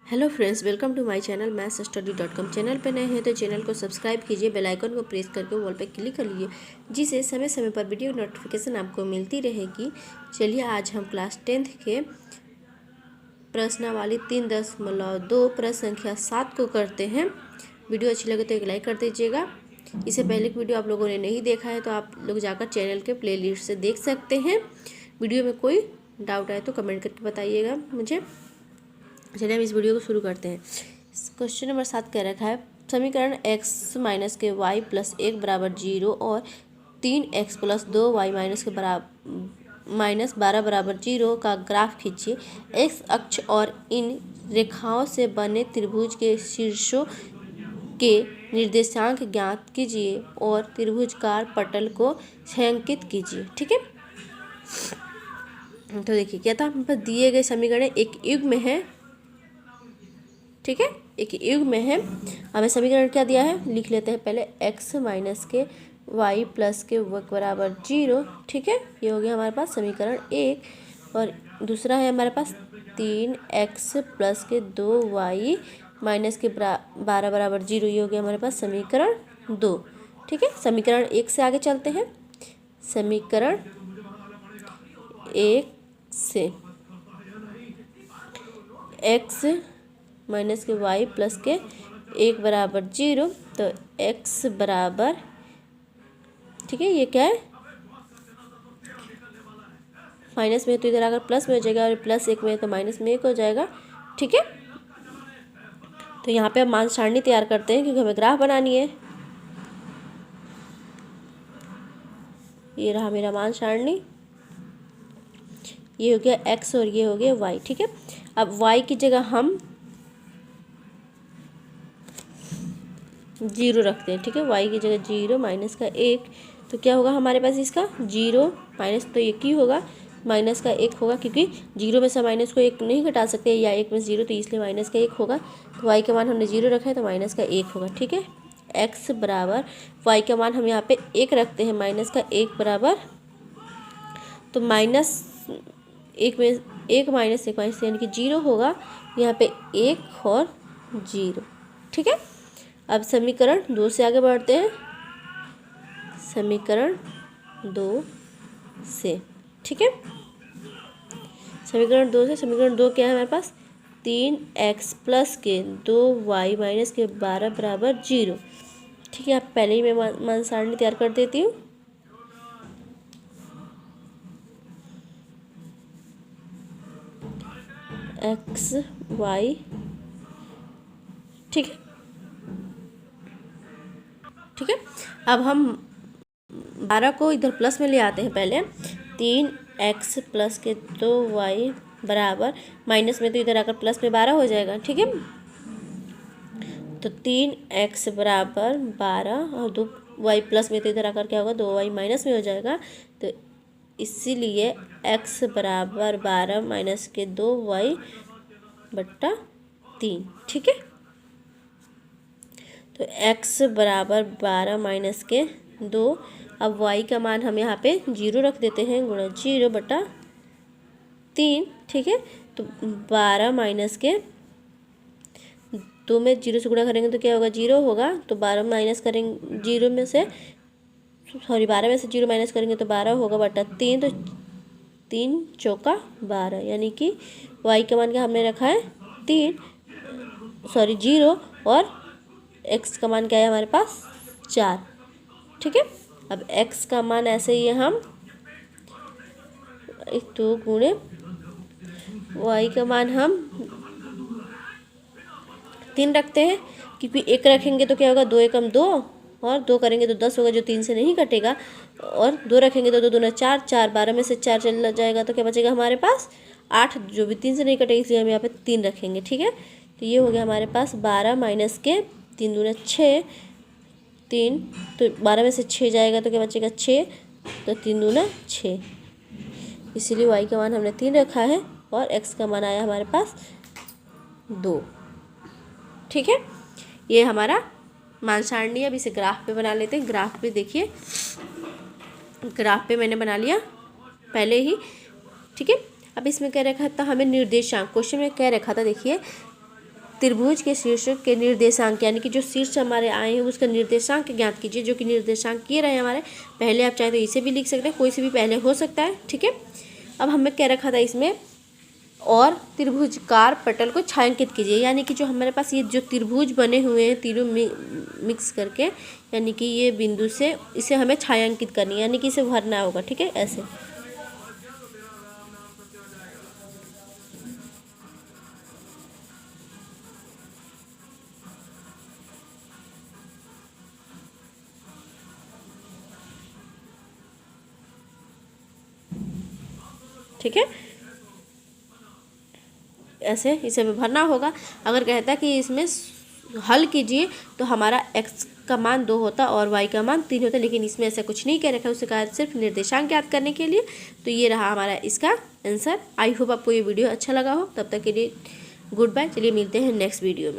Hello friends, welcome to my channel mathsstudy.com। Channel पर नए हैं तो चैनल को सब्सक्राइब कीजिए, बेल आइकन को प्रेस करके वॉल पर क्लिक कर लीजिए, जिससे समय समय पर वीडियो नोटिफिकेशन आपको मिलती रहेगी। चलिए आज हम क्लास 10th के प्रश्नावली 3.2 प्रश्न संख्या 7 को करते हैं। वीडियो अच्छी लगे तो एक लाइक कर दीजिएगा। इससे पहले की वीडियो आप लोगों ने नहीं देखा है तो आप लोग जाकर चैनल के प्ले लिस्ट से देख सकते हैं। वीडियो में कोई डाउट आए तो कमेंट करके बताइएगा मुझे। चलिए हम इस वीडियो को शुरू करते हैं। क्वेश्चन नंबर 7 कह रखा है, समीकरण x माइनस के वाई प्लस 1 बराबर 0 और 3x प्लस 2y माइनस के बराबर माइनस 12 बराबर 0 का ग्राफ खींचिए। x अक्ष और इन रेखाओं से बने त्रिभुज के शीर्षों के निर्देशांक ज्ञात कीजिए और त्रिभुजाकार पटल को छायांकित कीजिए। ठीक है, तो देखिए क्या था, हम पर दिए गए समीकरण एक युग्म में है। ठीक है, एक युग्म में है। हमें समीकरण क्या दिया है लिख लेते हैं पहले। x माइनस के y प्लस के बराबर 0। ठीक है, ये हो गया हमारे पास समीकरण 1। और दूसरा है हमारे पास 3x प्लस के 2y माइनस के 12 बराबर 0। ये हो गया हमारे पास समीकरण 2। ठीक है, समीकरण 1 से आगे चलते हैं। समीकरण 1 से x माइनस के y प्लस के 1 बराबर 0, तो x बराबर, ठीक है, ये क्या है माइनस में, तो इधर अगर प्लस में हो जाएगा और प्लस 1 में तो माइनस में 1 हो जाएगा। ठीक है, तो यहाँ पे हम मान सारणी तैयार करते हैं क्योंकि हमें ग्राफ बनानी है। ये रहा मेरा मान सारणी, ये हो गया x और ये हो गया y। ठीक है, अब y की जगह हम 0 रखते हैं। ठीक है, y की जगह 0 माइनस का 1, तो क्या होगा हमारे पास इसका 0 माइनस, तो 1 ही होगा, माइनस का 1 होगा क्योंकि 0 में से माइनस को 1 नहीं घटा सकते, या 1 में 0, तो इसलिए माइनस का 1 होगा। तो y का मान हमने 0 रखा है तो माइनस का 1 होगा। ठीक है, x बराबर y का मान हम यहाँ पे 1 रखते हैं, माइनस का 1 बराबर, तो माइनस 1 में 1 माइनस 1 माइनस यानी कि 0 होगा, यहाँ पे 1 और 0। ठीक है, अब समीकरण 2 से आगे बढ़ते हैं। समीकरण 2 से, ठीक है, समीकरण 2 से, समीकरण 2 क्या है हमारे पास 3x प्लस के 2y माइनस के 12 बराबर 0। ठीक है, आप पहले ही मैं मान सारणी तैयार कर देती हूँ। x y, ठीक है, ठीक है, अब हम 12 को इधर प्लस में ले आते हैं पहले। 3x प्लस के 2y बराबर, माइनस में तो इधर आकर प्लस में 12 हो जाएगा। ठीक है, तो 3x बराबर 12 और 2y प्लस में तो इधर आकर क्या होगा 2y माइनस में हो जाएगा, तो इसीलिए x बराबर 12 माइनस के 2y बट्टा 3। ठीक है, तो x बराबर 12 माइनस के 2। अब y का मान हम यहाँ पे 0 रख देते हैं, गुणा 0 बटा 3। ठीक है, तो 12 माइनस के 2 में 0 से गुणा करेंगे तो क्या होगा 0 होगा, तो 12 माइनस करेंगे 0 में से, सॉरी 12 में से 0 माइनस करेंगे तो 12 होगा बटा 3, तो 3 चौका 12, यानी कि y का मान क्या हमने रखा है 3, सॉरी 0, और x का मान क्या है हमारे पास 4। ठीक है, अब x का मान ऐसे ही है, हम 2 गुणे y का मान हम 3 रखते हैं, क्योंकि 1 रखेंगे तो क्या होगा 2 एकम 2, और 2 करेंगे तो 10 होगा जो 3 से नहीं कटेगा, और 2 रखेंगे तो 2 दूना 4, 4 12 में से 4 चला जाएगा तो क्या बचेगा हमारे पास 8, जो भी 3 से नहीं कटेगा, इसलिए हम यहाँ पे 3 रखेंगे। ठीक है, तो ये हो गया हमारे पास 12 माइनस के 3 दूना 6, 3, तो 12 में से 6 जाएगा तो क्या बचेगा 6, तो 3 दूना 6, इसीलिए y का मान हमने 3 रखा है और x का मान आया हमारे पास 2। ठीक है, ये हमारा मान सारणी। अब इसे ग्राफ पे बना लेते हैं। ग्राफ पे देखिए, ग्राफ पे मैंने बना लिया पहले ही। ठीक है, अब इसमें कह रखा था हमें निर्देशांक, क्वेश्चन में कह रखा था देखिए त्रिभुज के शीर्षक के निर्देशांक, यानी कि जो शीर्ष हमारे आए हैं उसका निर्देशांक ज्ञात कीजिए, जो कि निर्देशांक ये रहे हमारे। पहले आप चाहे तो इसे भी लिख सकते हैं, कोई से भी पहले हो सकता है, ठीक है। अब हमें क्या रखा था इसमें, और त्रिभुजकार पटल को छायांकित कीजिए, यानी कि जो हमारे पास ये जो त्रिभुज बने हुए हैं तीनों मिक्स करके, यानी कि ये बिंदु से इसे हमें छायांकित करनी है, यानी कि इसे भरना होगा, ठीक है, ऐसे। ठीक है, ऐसे इसे हमें भरना होगा। अगर कहता है कि इसमें हल कीजिए तो हमारा x का मान 2 होता और y का मान 3 होता, लेकिन इसमें ऐसा कुछ नहीं कह रखा है, उससे कहा सिर्फ निर्देशांक ज्ञात करने के लिए। तो ये रहा हमारा इसका आंसर। आई होप आपको ये वीडियो अच्छा लगा हो। तब तक के लिए गुड बाय। चलिए मिलते हैं नेक्स्ट वीडियो में।